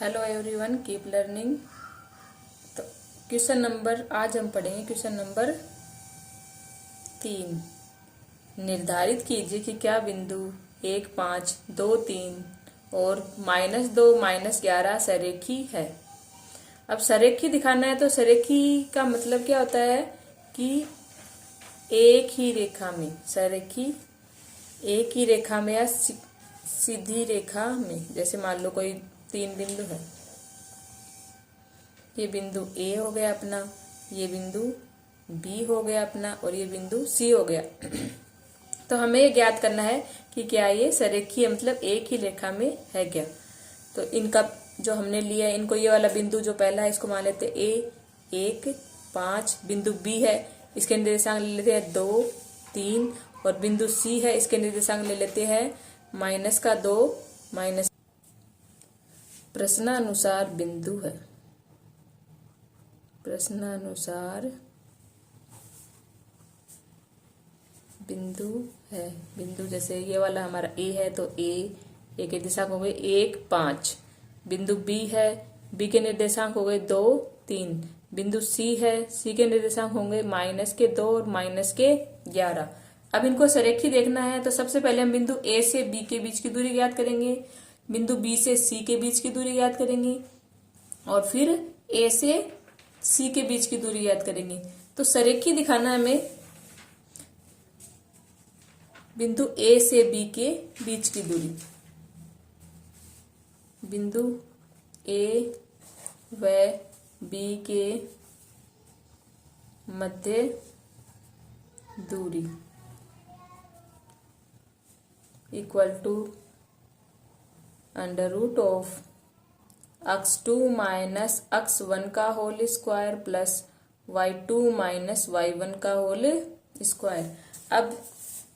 Hello everyone, keep learning. तो question number आज हम पढ़ेंगे क्वेश्चन नंबर 3। निर्धारित कीजिए कि क्या बिंदु 1, 5, 2, 3 और -2, -11 सरेखी है। अब सरेखी दिखाना है तो सरेखी का मतलब क्या होता है कि एक ही रेखा में, सरेखी एक ही रेखा में या सीधी रेखा में। जैसे मान लो कोई 3 बिंदु है, ये बिंदु ए हो गया अपना, ये बिंदु बी हो गया अपना और ये बिंदु सी हो गया। तो हमें ये ज्ञात करना है कि क्या ये सरेखीय मतलब एक ही रेखा में है क्या। तो इनका जो हमने लिया है, इनको ये वाला बिंदु जो पहला है इसको मान लेते ए 1, 5, बिंदु बी है इसके निर्देशांक ले लेते हैं 2, 3 और बिंदु सी है इसके निर्देशांक ले लेते हैं -2 माइनस। प्रश्नानुसार बिंदु है, प्रश्नानुसार बिंदु है। बिंदु जैसे ये वाला हमारा ए है तो ए के निर्देशांक हो गए 1, 5। बिंदु बी है, बी के निर्देशांक हो गए 2, 3। बिंदु सी है, सी के निर्देशांक होंगे -2 और -11। अब इनको सरेखी देखना है तो सबसे पहले हम बिंदु ए से बी के बीच की दूरी ज्ञात करेंगे, बिंदु बी से सी के बीच की दूरी ज्ञात करेंगे और फिर ए से सी के बीच की दूरी याद करेंगे। तो सरेखी दिखाना है हमें बिंदु ए से बी के बीच की दूरी, बिंदु ए व बी के मध्य दूरी equal to √of x2 minus x1 का whole square plus y2 minus y1 का होल स्क्वायर। अब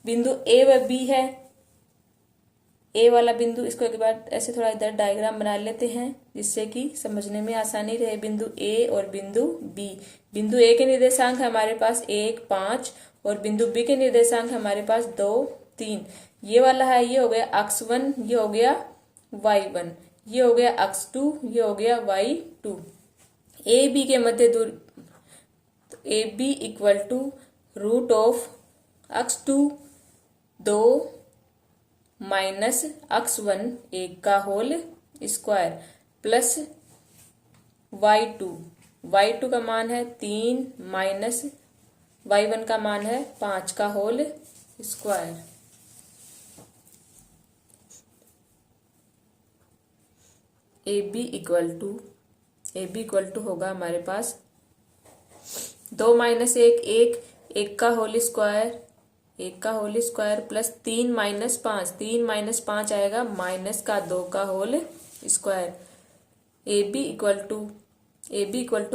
बिंदु ए व बी है, ए वाला बिंदु, इसको एक बार ऐसे थोड़ा इधर डायग्राम बना लेते हैं जिससे कि समझने में आसानी रहे। बिंदु ए और बिंदु बी, बिंदु ए के निर्देशांक है हमारे पास 1, 5 और बिंदु बी के निर्देशांक है हमारे पास 2, 3। ये वाला है, ये हो गया x1, ये हो गया y1, ये हो गया x2, ये हो गया y2। ए बी के मध्य दूरी A B equal to √of x2 2 minus x1 1 का होल स्क्वायर प्लस y2 का मान है 3 माइनस y1 का मान है 5 का whole square. A B equal to होगा हमारे पास 2 माइनस 1 1 का होल स्क्वायर, 1 का whole square plus 3 minus 5, 3 minus 5 आएगा -2 का whole square. A B equal to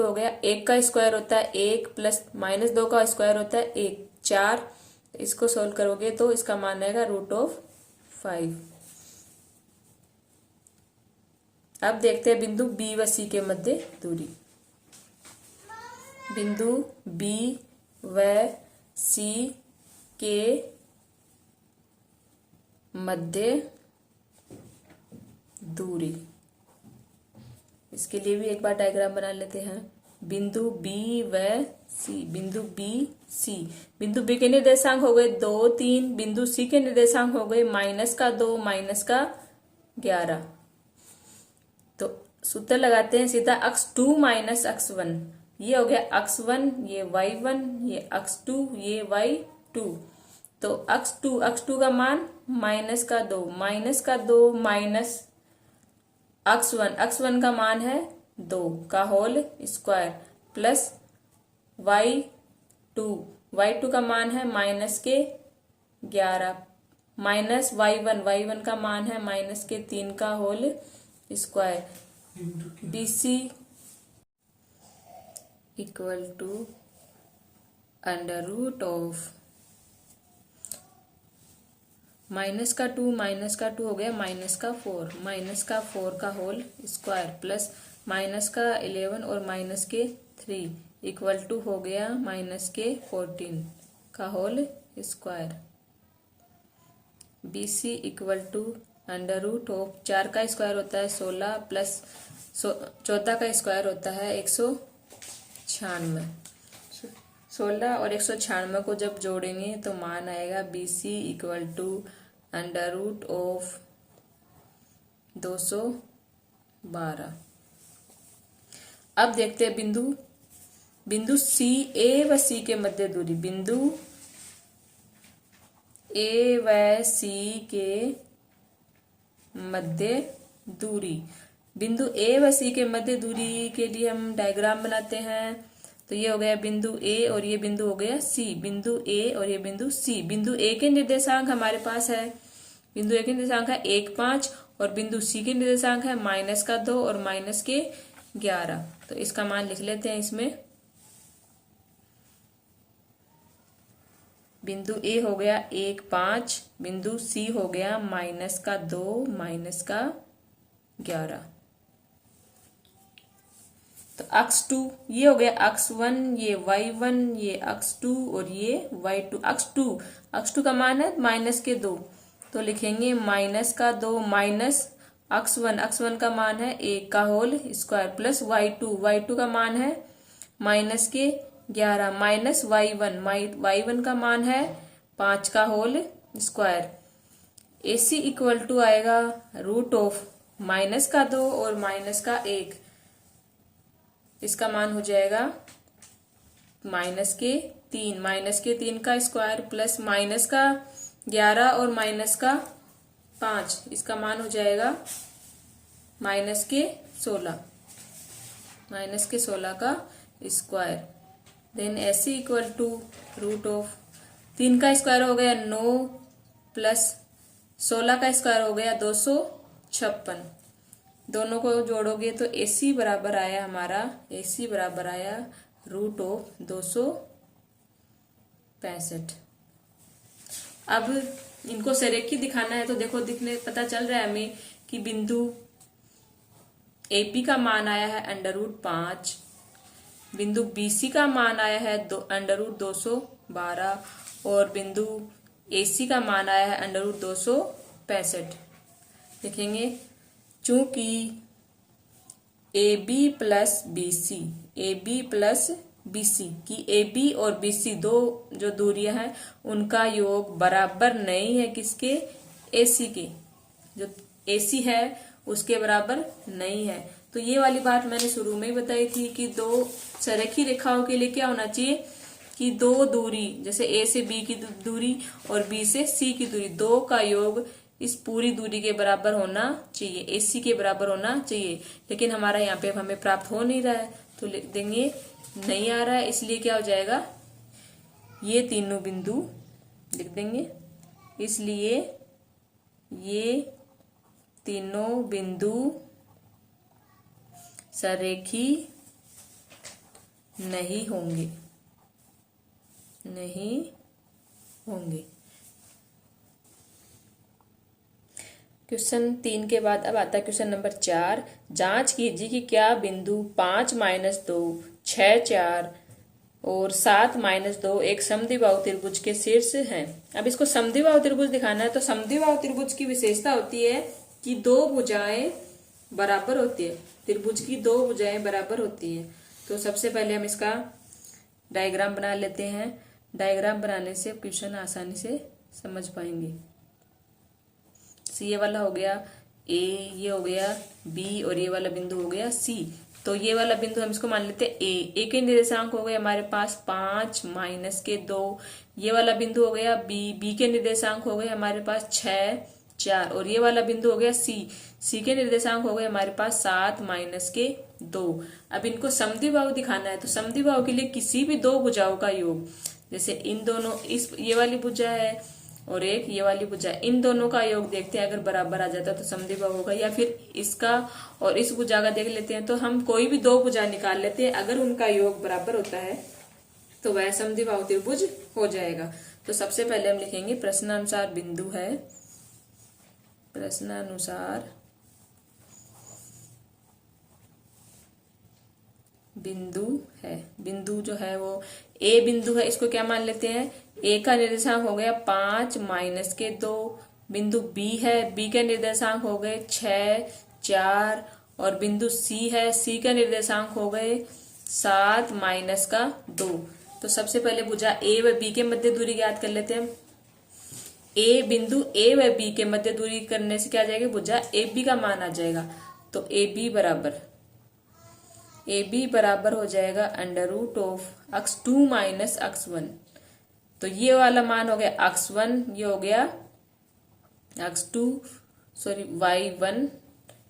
हो गया 1 का स्क्वायर होता है 1 प्लस -2 का स्क्वायर होता है 1, 4। इसको सोल्व करोगे तो इसका मान आएगा √5। अब देखते हैं बिंदु बी व सी के मध्य दूरी। बिंदु बी व सी के मध्य दूरी, इसके लिए भी एक बार डायग्राम बना लेते हैं। बिंदु बी व सी, बिंदु बी सी, बिंदु बी के निर्देशांक हो गए 2, 3, बिंदु सी के निर्देशांक हो गए -2 -11। तो सूत्र लगाते हैं सीधा x2 माइनस x1, ये हो गया x1, ये y1, ये x2, ये y2। तो x2 का मान -2 माइनस x1 का मान है 2 का होल स्क्वायर प्लस y2 का मान है -11 माइनस y1 का मान है -3 का whole square. BC equal to √of -2 हो गया -4 का होल स्क्वायर प्लस -11 और -3 इक्वल टू हो गया -14 का whole square. BC equal to √of 4 का स्क्वायर होता है 16 प्लस 14 का स्क्वायर होता है 196। 16 और 196 को जब जोड़ेंगे तो मान आएगा BC equal to under root of 212। अब देखते हैं बिंदु सी, ए व सी के मध्य दूरी। बिंदु ए व सी के मध्य दूरी। बिंदु ए व सी के मध्य दूरी के लिए हम डायग्राम बनाते हैं। तो ये हो गया बिंदु ए और ये बिंदु हो गया सी। बिंदु ए और ये बिंदु सी। बिंदु ए के निर्देशांक हमारे पास है, बिंदु ए के निर्देशांक है 1, 5 और बिंदु सी के निर्देशांक है -2 और -11। तो इसका मान लिख लेते हैं इसमें। बिंदु ए हो गया 1, 5, बिंदु सी हो गया -2 -11। तो अक्ष 2 ये हो गया अक्ष 1, ये y1, ये अक्ष 2 और ये y2। अक्ष 2 का मान है -2, तो लिखेंगे -2 माइनस अक्ष 1 का मान है 1 का होल स्क्वायर प्लस y2 का मान है -11 माइनस y1 का मान है 5 का whole square. AC equal to आएगा रूट ऑफ -2 और -1। इसका मान हो जाएगा -3 का स्क्वायर प्लस -11 और -5। इसका मान हो जाएगा -16 का square. Then AC equal to root of 3 का स्क्वायर हो गया 9 प्लस 16 का स्क्वायर हो गया 256। दोनों को जोड़ोगे तो AC बराबर आया हमारा, AC बराबर आया रूट ऑफ 265। अब इनको सरेखी दिखाना है तो देखो पता चल रहा है हमें कि बिंदु AP का मान आया है √5, बिंदु BC का मान आया है √212 और बिंदु AC का मान आया है √265। लिखेंगे चूंकि AB प्लस BC की AB और BC दो जो दूरियां हैं उनका योग बराबर नहीं है किसके, AC के। जो AC है उसके बराबर नहीं है। तो ये वाली बात मैंने शुरू में ही बताई थी कि दो सरेखी रेखाओं के लिए क्या होना चाहिए कि दो दूरी, जैसे A से B की दूरी और B से C की दूरी, दो का योग इस पूरी दूरी के बराबर होना चाहिए, AC के बराबर होना चाहिए। लेकिन हमारा यहाँ पे हमें प्राप्त हो नहीं रहा है तो लिख देंगे नहीं आ रहा है, इसलिए क्या हो जाएगा ये तीनों बिंदु लिख देंगे। इसलिए ये तीनों बिंदु सरेखी नहीं होंगे। क्वेश्चन 3 के बाद अब आता है क्वेश्चन नंबर 4। जांच कीजिए कि क्या बिंदु 5 - 2, 6, 4 और 7 - 2 एक समद्विबाहु त्रिभुज के शीर्ष हैं। अब इसको समद्विबाहु त्रिभुज दिखाना है तो समद्विबाहु त्रिभुज की विशेषता होती है कि दो भुजाएं बराबर होती है, त्रिभुज की दो भुजाएं बराबर होती है। तो सबसे पहले हम इसका डायग्राम बना लेते हैं। डायग्राम बनाने से क्वेश्चन आसानी से समझ पाएंगे। ये वाला हो गया A, ये हो गया B और ये वाला बिंदु हो गया C। तो ये वाला बिंदु हम इसको मान लेते हैं A के निर्देशांक हो गए हमारे पास 5 - 2। ये वाला बिंदु हो गया B के निर्देशांक हो गए हमारे पास 6, 4 और ये वाला बिंदु हो गया C के निर्देशांक हो गए हमारे पास 7 - 2। अब इनको समद्विबाहु दिखाना है तो समद्विबाहु के लिए किसी भी दो भुजाओं का योग, जैसे इन दोनों ये वाली भुजा है और एक ये वाली भुजा, इन दोनों का योग देखते हैं, अगर बराबर आ जाता तो समद्विबाहु होगा। या फिर इसका और इस भुजा का देख लेते हैं तो हम कोई भी दो भुजा निकाल लेते हैं, अगर उनका योग बराबर होता है तो वह समद्विबाहु त्रिभुज हो जाएगा। तो सबसे पहले हम लिखेंगे प्रश्नानुसार बिंदु है, प्रश्नानुसार बिंदु है। बिंदु जो है वो A बिंदु है, इसको क्या मान लेते हैं, A का निर्देशांक हो गया 5 - 2। बिंदु B है, B के निर्देशांक हो गए 6, 4 और बिंदु सी है, सी का निर्देशांक हो गए 7 माइनस का 2। तो सबसे पहले भुजा ए व बी के मध्य दूरी ज्ञात कर लेते हैं हम। बिंदु ए व बी के मध्य दूरी करने से क्या आ जाएगा, भुजा ए बी का मान आ जाएगा। तो ए बी बराबर हो जाएगा under root of x2 minus x1। तो ये वाला मान हो गया x1, ये हो गया y1,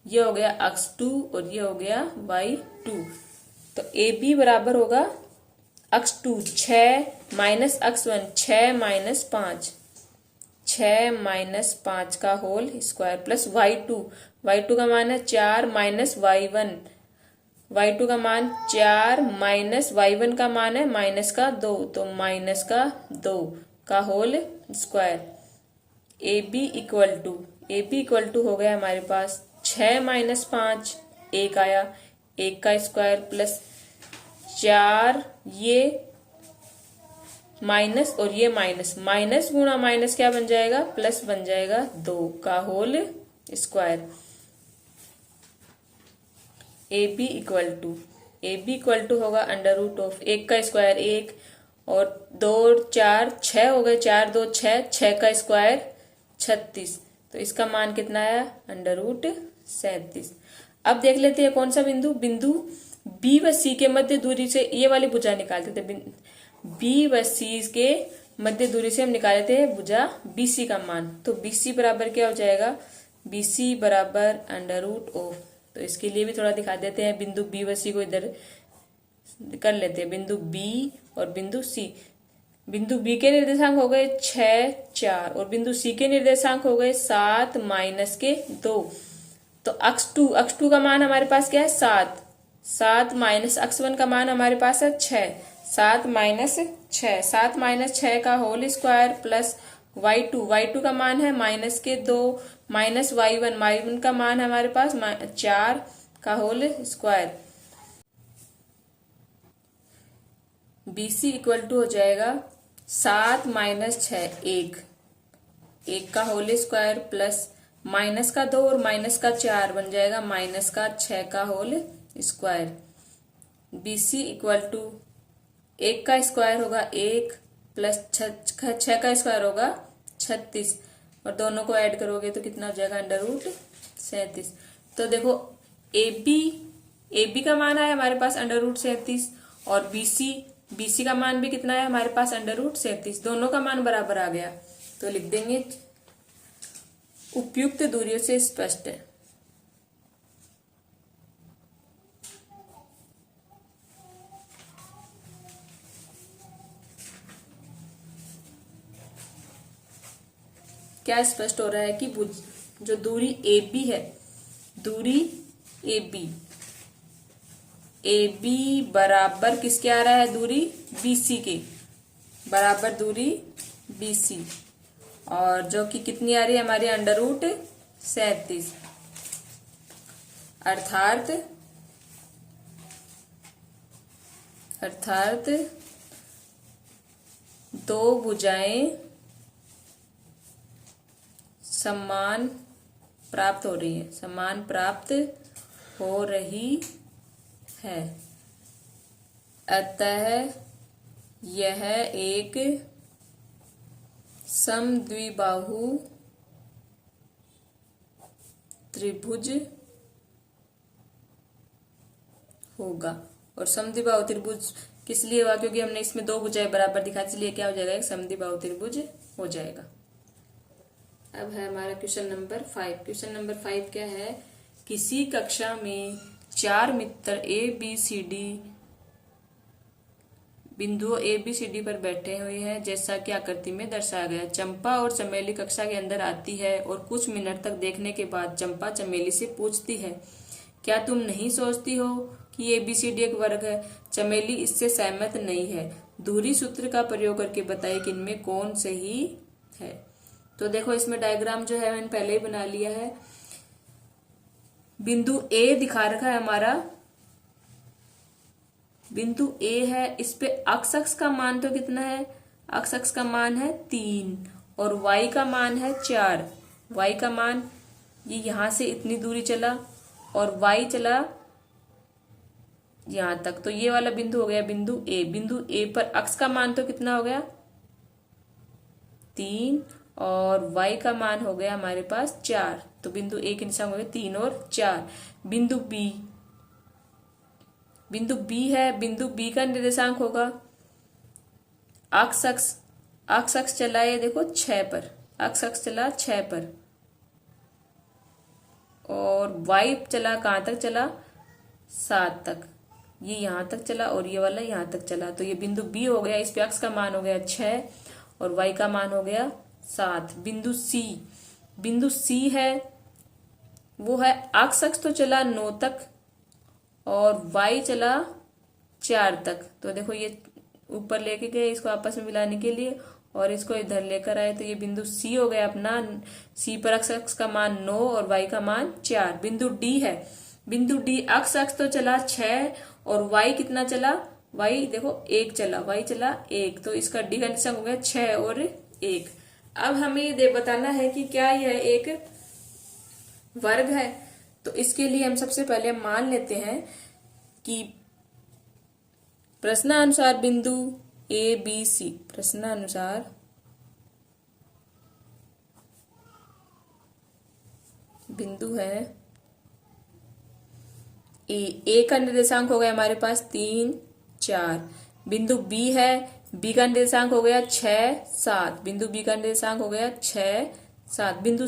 ये हो गया x2 और ये हो गया y2। तो ए बी बराबर होगा x2 6 minus x1, 6 minus 5, 6 minus 5 का होल स्क्वायर प्लस y2 का मान है 4 माइनस y2 का मान 4 माइनस y1 का मान है माइनस का 2, तो माइनस का 2 का whole square. A B equal to हो गया हमारे पास 6 माइनस 5, 1 आया, 1 का स्क्वायर प्लस 4 ये माइनस और ये माइनस गुणा माइनस क्या बन जाएगा, प्लस बन जाएगा 2 का whole square. A B equal to होगा अंडर रूट ऑफ 1 का स्क्वायर 1 और 2 4 6 हो गए, 4 2 6, 6 का स्क्वायर 36। तो इसका मान कितना आया, अंडर रूट 37। अब देख लेते हैं कौन सा बिंदु बी व सी के मध्य दूरी से ये वाली भुजा निकालते थे। बी व सी के मध्य दूरी से हम निकाले थे भुजा बी सी का मान। तो बी सी बराबर क्या हो जाएगा, बी सी बराबर अंडर रूट ऑफ, तो इसके लिए भी थोड़ा दिखा देते हैं। बिंदु बी व सी को इधर कर लेते हैं, बिंदु बी और बिंदु सी। बिंदु बी के निर्देशांक हो गए 6 4 और बिंदु सी के निर्देशांक हो गए 7 माइनस के 2। तो x2 का मान हमारे पास क्या है 7 माइनस x1 का मान हमारे पास है 6, 7 माइनस 6 का होल स्क्वायर प्लस y2 का मान है माइनस के 2 माइनस y1 का मान है हमारे पास 4 का whole square. BC equal to हो जाएगा 7 माइनस 6 1 का होल स्क्वायर प्लस माइनस का 2 और माइनस का 4 बन जाएगा माइनस का 6 का whole square. BC equal to 1 का स्क्वायर होगा 1 प्लस 6 का स्क्वायर होगा 36 और दोनों को ऐड करोगे तो कितना हो जाएगा अंडर रूट 37। तो देखो AB का मान है हमारे पास अंडर रूट 37 और BC का मान भी कितना है हमारे पास अंडर रूट 37, दोनों का मान बराबर आ गया। तो लिख देंगे उपयुक्त दूरियों से स्पष्ट है। क्या स्पष्ट हो रहा है कि जो दूरी AB है, दूरी AB बराबर किसके आ रहा है, दूरी BC के बराबर दूरी BC और जो कि कितनी आ रही है हमारी अंडर रूट 37। अर्थात दो भुजाएं समान प्राप्त हो रही है, अतः यह एक समद्विबाहु त्रिभुज होगा। और समद्विबाहु त्रिभुज किस लिए हुआ, क्योंकि हमने इसमें दो भुजाएं बराबर दिखा, इसलिए क्या हो जाएगा, एक समद्विबाहु त्रिभुज हो जाएगा। अब है हमारा क्वेश्चन नंबर 5। क्वेश्चन नंबर 5 क्या है, किसी कक्षा में 4 मित्र ABCD बिंदुओं ABCD पर बैठे हुए हैं जैसा कि आकृति में दर्शाया गया। चंपा और चमेली कक्षा के अंदर आती है और कुछ मिनट तक देखने के बाद चंपा चमेली से पूछती है, क्या तुम नहीं सोचती हो कि ABCD एक वर्ग है? चमेली इससे सहमत नहीं है। दूरी सूत्र का प्रयोग करके बताइए कि इनमें कौन सही है। तो देखो इसमें डायग्राम जो है मैंने पहले ही बना लिया है। बिंदु A दिखा रखा है हमारा, बिंदु A है, इस पे x का मान तो कितना है, x का मान है 3 और y का मान है 4। y का मान ये यहां से इतनी दूरी चला और y चला यहां तक, तो ये वाला बिंदु हो गया बिंदु ए। बिंदु ए पर x का मान तो कितना हो गया 3 और y का मान हो गया हमारे पास 4, तो बिंदु ए के निशान हो गए 3 और 4। बिंदु बी, बिंदु बी है, बिंदु बी का निर्देशांक होगा अक्ष चला ये देखो 6 पर, अक्ष चला 6 पर, और y चला कहां तक चला 7 तक, ये यहां तक चला और ये वाला यहां तक चला, तो ये बिंदु बी हो गया। इस पे x का मान हो गया 6 और y का मान हो गया 7। बिंदु सी, बिंदु सी है वो है अक्ष तो चला 9 तक और y चला 4 तक, तो देखो ये ऊपर लेके गए इसको आपस में मिलाने के लिए और इसको इधर लेकर आए, तो ये बिंदु सी हो गया अपना। सी पर अक्ष का मान 9 और y का मान 4। बिंदु डी है, बिंदु डी अक्ष तो चला 6 और y कितना चला, y देखो 1 चला, y चला 1, तो इसका डी का निशान हो गया 6 और 1। अब हमें ये बताना है कि क्या यह एक वर्ग है, तो इसके लिए हम सबसे पहले मान लेते हैं कि प्रश्नानुसार बिंदु ए बी सी, प्रश्नानुसार बिंदु है ए का निर्देशांक हो गया हमारे पास 3 4। बिंदु बी है, बी का निर्देशांक हो गया 6 7, बिंदु बी का निर्देशांक हो गया 6 7। बिंदु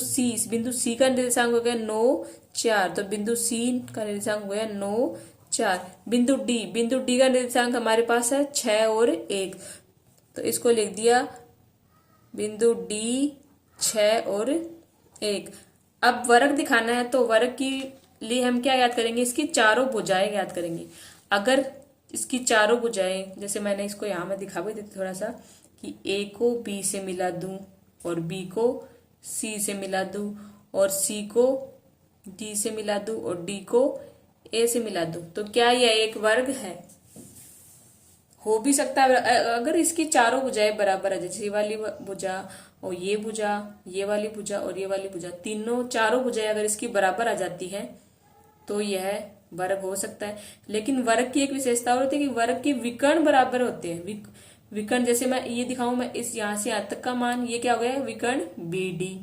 सी का निर्देशांक हो गया 9 4, तो बिंदु सी का निर्देशांक हो गया 9 4। बिंदु डी का निर्देशांक हमारे पास है 6 और 1, तो इसको लिख दिया बिंदु डी 6 और 1। अब वर्ग दिखाना है, तो वर्ग की लिए हम क्या याद करेंगे, इसकी चारों भुजाएं याद करेंगे। अगर इसकी चारों भुजाएं, जैसे मैंने इसको यहां में दिखा भी देती थोड़ा सा, कि ए को बी से मिला दूं और बी को सी से मिला दूं और सी को डी से मिला दूं और डी को ए से मिला दूं, तो क्या यह एक वर्ग है? हो भी सकता है अगर इसकी चारों भुजाएं बराबर है, जैसे ये वाली भुजा और ये भुजा, ये वाली भुजा और ये वाली भुजा, तीनों चारों भुजाएं अगर इसकी बराबर आ जाती है तो यह वर्ग हो सकता है। लेकिन वर्ग की एक विशेषता और होती है कि वर्ग के विकर्ण बराबर होते हैं। विकर्ण जैसे मैं ये दिखाऊं, मैं इस यहां से यहां तक का मान, ये क्या हो गया विकर्ण बी डी,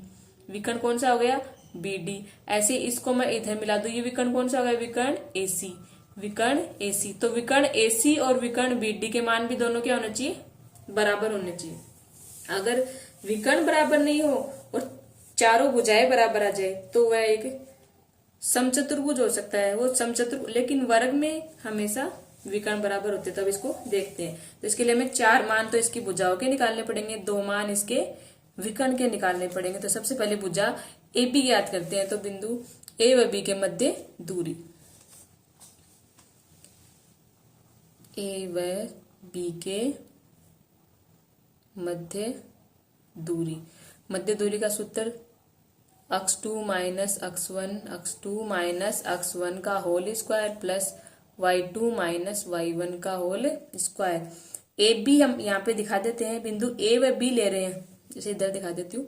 विकर्ण कौन सा हो गया बी डी। ऐसे इसको मैं इधर मिला दूं, ये विकर्ण कौन सा हो गया विकर्ण ए सी, विकर्ण ए सी। तो विकर्ण ए सी और विकर्ण बी डी के मान भी दोनों क्या होने चाहिए बराबर होने चाहिए। अगर विकर्ण बराबर नहीं हो और चारों भुजाएं बराबर आ जाए तो वह एक समचतुर्भुज हो सकता है, वो समचतुर्भुज। लेकिन वर्ग में हमेशा विकर्ण बराबर होते, तब इसको देखते हैं। तो इसके लिए हमें 4 मान तो इसकी भुजाओं के निकालने पड़ेंगे, 2 मान इसके विकर्ण के निकालने पड़ेंगे। तो सबसे पहले भुजा ए बी याद करते हैं, तो बिंदु ए व बी के मध्य दूरी, ए व बी के मध्य दूरी, मध्य दूरी का सूत्र x2 minus x1, x2 minus x1 का whole square plus y2 minus y1 का होल स्क्वायर। ए बी हम यहाँ पे दिखा देते हैं, बिंदु ए व बी ले रहे हैं, जैसे इधर दिखा देती हूँ,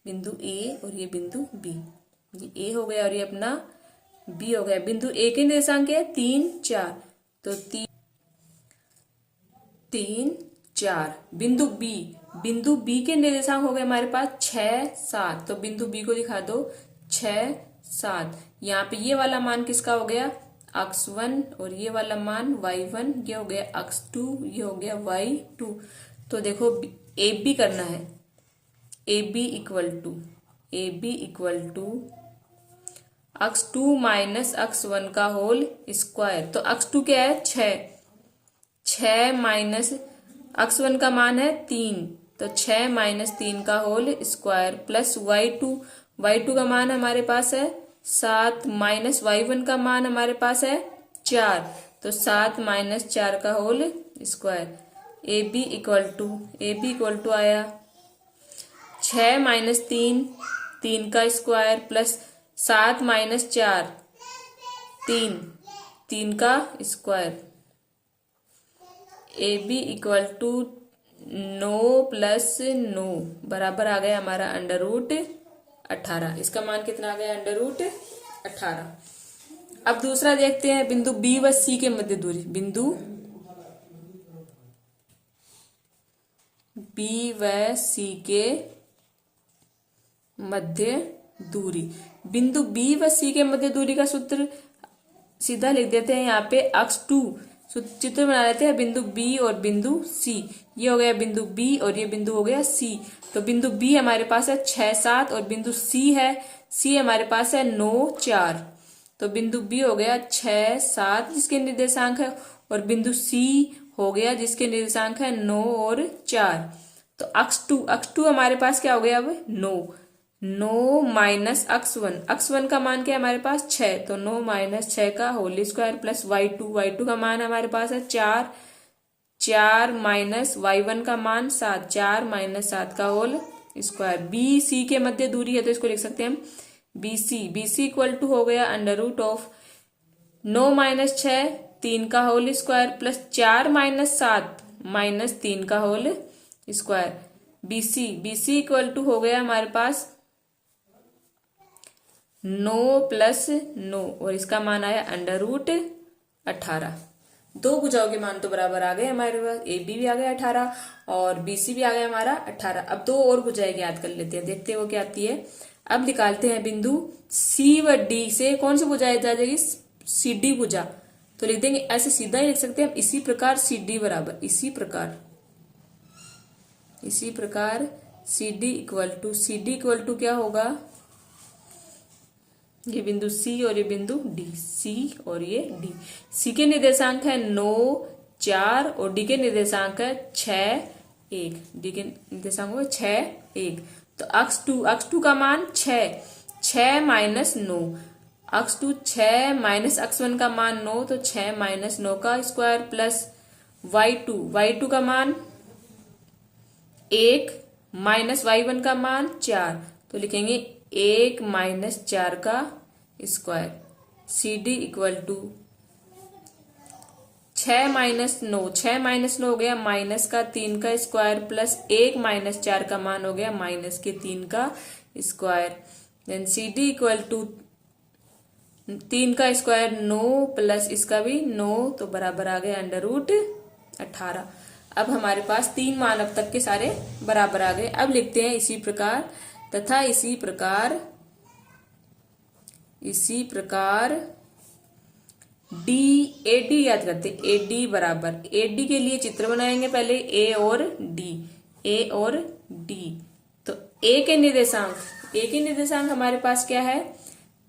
बिंदु ए और ये बिंदु बी, ये ए हो गया और ये अपना बी हो गया। बिंदु ए के निर्देशांक है 3 4, तो 3 4। बिंदु बी के निर्देशांक हो गए हमारे पास 6 7, तो बिंदु बी को दिखा दो 6 7। यहाँ पे ये वाला मान किसका हो गया x1 और ये वाला मान y1, ये हो गया x2, ये हो गया y2। तो देखो ए बी करना है, A B equal to x2 minus x1 का होल स्क्वायर। तो x2 क्या है 6 माइनस x1 का मान है 3, तो 6 माइनस 3 का होल स्क्वायर प्लस y2 का मान हमारे पास है 7 माइनस y1 का मान हमारे पास है 4, तो 7 माइनस 4 का whole square. A B equal to आया 6 माइनस 3 का स्क्वायर प्लस 7 माइनस 4 3 का square. A B equal to 9 plus 9 बराबर आ गया हमारा अंडर रूट 18। इसका मान कितना आ गया अंडर रूट 18। अब दूसरा देखते हैं बिंदु बी व सी के मध्य दूरी। बिंदु बी व सी के मध्य दूरी। बिंदु बी व सी के मध्य दूरी का सूत्र सीधा लिख देते हैं यहाँ पे अक्ष 2 चित्र बना लेते हैं बिंदु बी और बिंदु सी। ये हो गया बिंदु बी और ये बिंदु हो गया सी। तो बिंदु बी हमारे पास है 6, 7 और बिंदु सी हमारे पास है 9, 4। तो बिंदु बी हो गया 6, 7 जिसके निर्देशांक है और बिंदु सी हो गया जिसके निर्देशांक है 9 और 4। तो अक्ष 2 हमारे पास क्या हो गया अब 9 माइनस अक्ष 1 का मान क्या है हमारे पास 6। तो 9 माइनस 6 का होल स्क्वायर प्लस y2 का मान हमारे पास है 4 माइनस y1 का मान 7, 4 माइनस 7 का होल स्क्वायर। बी सी के मध्य दूरी है तो इसको लिख सकते हैं हम BC इक्वल टू हो गया अंडर रूट ऑफ 9 माइनस 6 3 का whole square plus 4 minus 7 minus 3 का whole square. BC equal to हो गया हमारे पास 9 प्लस 9 और इसका मान आया अंडर रूट 18। दो भुजाओं के मान तो बराबर आ गए हमारे पास, AB भी आ गया 18 और BC भी आ गया हमारा 18। अब दो और भुजाएं ज्ञात कर लेते हैं, देखते हैं वो क्या आती है। अब निकालते हैं बिंदु C व D से कौन सी भुजा आ जाएगी CD भुजा। तो लिख देंगे ऐसे सीधा ही लिख सकते हैं हम, इसी प्रकार CD बराबर इसी प्रकार CD इक्वल टू क्या होगा, ये बिंदु C और ये बिंदु D, C और ये D। C के निर्देशांक है 9, 4 और D के निर्देशांक है 6, 1। D के निर्देशांक है 6, 1। तो अक्ष 2 का मान 6 माइनस 9। अक्ष 2 6 माइनस अक्ष 1 का मान 9 तो 6 माइनस 9 का स्क्वायर प्लस y2 का मान 1 माइनस y1 का मान 4। तो लिखेंगे 1 माइनस 4 का square. CD equal to 6 minus 9 हो गया माइनस का 3 का स्क्वायर प्लस 1 माइनस 4 का मान हो गया माइनस के 3 का square. Then CD equal to 3 का स्क्वायर 9 प्लस इसका भी 9 तो बराबर आ गया अंडर रूट 18। अब हमारे पास 3 मान अब तक के सारे बराबर आ गए। अब लिखते हैं इसी प्रकार तथा इसी प्रकार AD याद करते हैं। AD बराबर AD के लिए चित्र बनाएंगे पहले A और D। तो A के निर्देशांक हमारे पास क्या है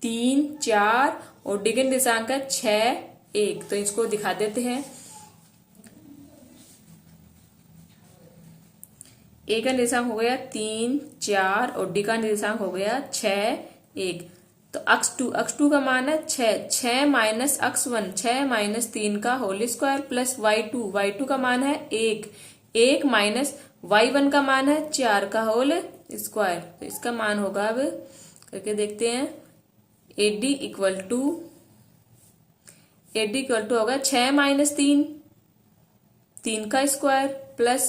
3, 4 और D के निर्देशांक है 6, 1। तो इसको दिखा देते हैं। A का निर्देशांक हो गया 3, 4 और D का निर्देशांक हो गया 6, 1। तो अक्ष 2 का मान है 6 माइनस अक्ष 1 6 माइनस 3 का होल स्क्वायर प्लस y2 का मान है 1 माइनस y1 का मान है 4 का होल स्क्वायर। तो इसका मान होगा, अब करके देखते हैं, AD इक्वल टू होगा 6 माइनस 3 का स्क्वायर प्लस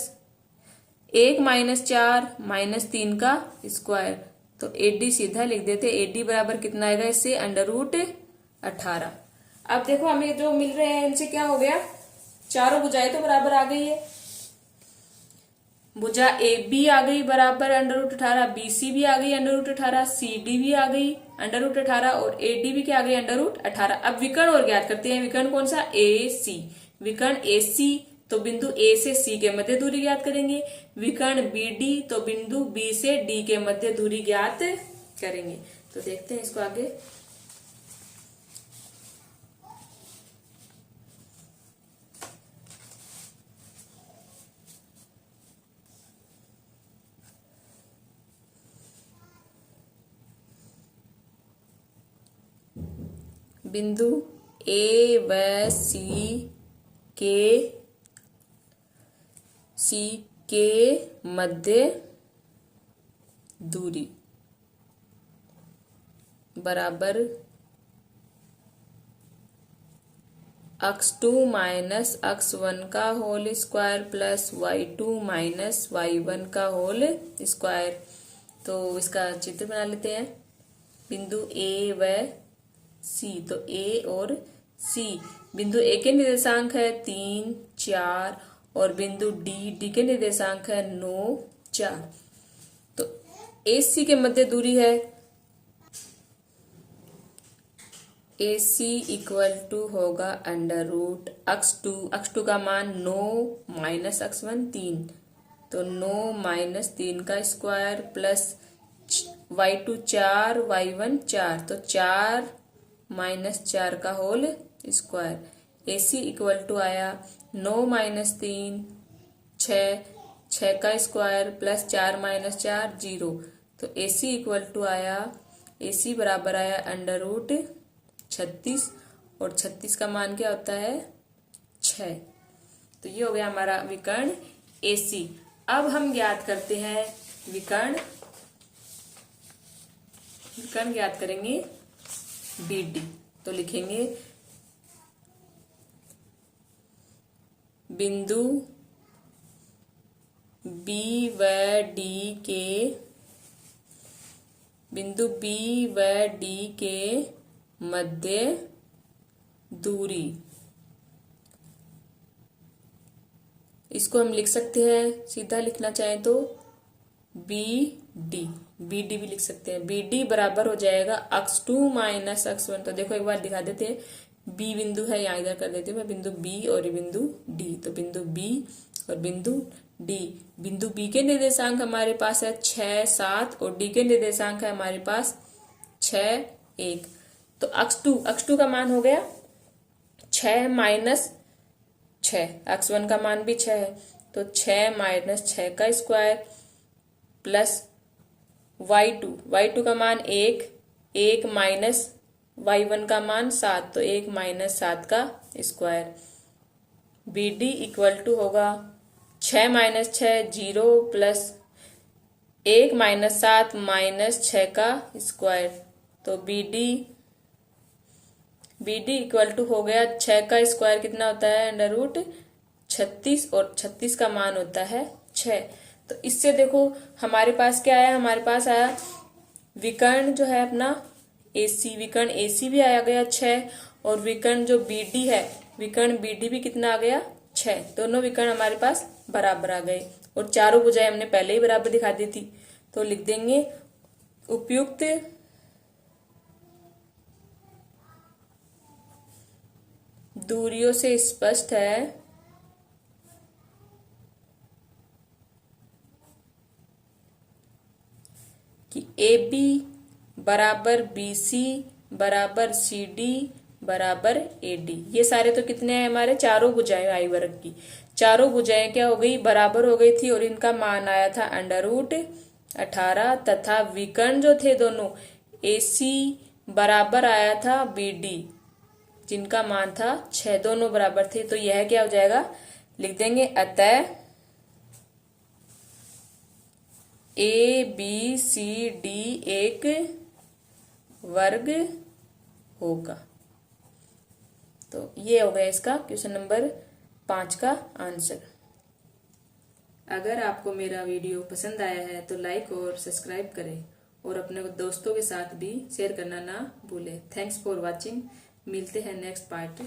1 माइनस 4 माइनस 3 का स्क्वायर। तो AD सीधा लिख देते। AD बराबर कितना आएगा इससे अंडर रूट 18। अब देखो हमें जो मिल रहे हैं इनसे क्या हो गया, चारों भुजाएं तो बराबर आ गई है। भुजा AB आ गई बराबर अंडर रूट 18, BC भी आ गई अंडर रूट 18, CD भी आ गई अंडर रूट 18 और AD भी क्या आ गई अंडर रूट 18। अब विकर्ण और ज्ञात करते हैं। विकर्ण कौन सा, AC। विकर्ण AC तो बिंदु A से C के मध्य दूरी ज्ञात करेंगे। विकर्ण BD तो बिंदु B से D के मध्य दूरी ज्ञात करेंगे। तो देखते हैं इसको आगे। बिंदु A व C के मध्य दूरी बराबर अक्ष 2 माइनस अक्ष 1 का whole square plus y2 minus y1 का होल स्क्वायर। तो इसका चित्र बना लेते हैं। बिंदु A व सी। तो ए और सी, बिंदु ए के निर्देशांक है 3, 4 और बिंदु डी के निर्देशांक है 9, 4। तो ए सी के मध्य दूरी है ए सी इक्वल टू होगा अंडर रूट x2 का मान 9 माइनस x1 3, तो 9 माइनस 3 का स्क्वायर प्लस y2 4 y1 4, तो 4 माइनस 4 का whole square. A C equal to आया 9 माइनस 3 6 का स्क्वायर प्लस 4 माइनस 4 0, तो ए सी इक्वल टू आया, ए सी बराबर आया अंडर रूट 36 और 36 का मान क्या होता है 6। तो ये हो गया हमारा विकर्ण AC। अब हम ज्ञात करते हैं विकर्ण ज्ञात करेंगे BD। तो लिखेंगे बिंदु B व D के मध्य दूरी, इसको हम लिख सकते हैं, सीधा लिखना चाहें तो BD भी लिख सकते हैं। BD बराबर हो जाएगा x2 माइनस x1। तो देखो एक बार दिखा देते हैं, B बिंदु है, यहाँ इधर कर देते हैं मैं बिंदु B और ये बिंदु D। तो बिंदु B और बिंदु D, बिंदु B के निर्देशांक हमारे पास है 6, 7 और D के निर्देशांक है हमारे पास 6, 1। तो x2 का मान हो गया 6 माइनस 6, x1 का मान भी 6 है, तो 6 माइनस 6 का स्क्वायर प्लस y2 का मान 1 माइनस y1 का मान 7, तो 1 माइनस 7 का स्क्वायर। BD इक्वल टू होगा 6 माइनस 6 0 प्लस 1 माइनस 7 माइनस 6 का स्क्वायर। तो BD इक्वल टू हो गया 6 का स्क्वायर कितना होता है अंडर रूट 36 और 36 का मान होता है 6। तो इससे देखो हमारे पास क्या आया, हमारे पास आया विकर्ण जो है अपना AC, विकर्ण AC भी आया गया 6 और विकर्ण जो BD है, विकर्ण BD भी कितना आ गया 6। दोनों विकर्ण हमारे पास बराबर आ गए और चारों भुजाएं हमने पहले ही बराबर दिखा दी थी। तो लिख देंगे उपयुक्त दूरियों से स्पष्ट है कि AB बराबर BC बराबर CD बराबर AD। ये सारे तो कितने हैं हमारे, चारों भुजाएं आई वर्ग की, चारों भुजाएं क्या हो गई बराबर हो गई थी और इनका मान आया था अंडर रूट 18 तथा विकर्ण जो थे दोनों AC बराबर आया था BD जिनका मान था 6, दोनों बराबर थे। तो यह क्या हो जाएगा, लिख देंगे अतः ABCD एक वर्ग होगा। तो ये हो गया इसका क्वेश्चन नंबर 5 का आंसर। अगर आपको मेरा वीडियो पसंद आया है तो लाइक और सब्सक्राइब करें और अपने दोस्तों के साथ भी शेयर करना ना भूलें। Thanks for watching. मिलते हैं नेक्स्ट पार्ट।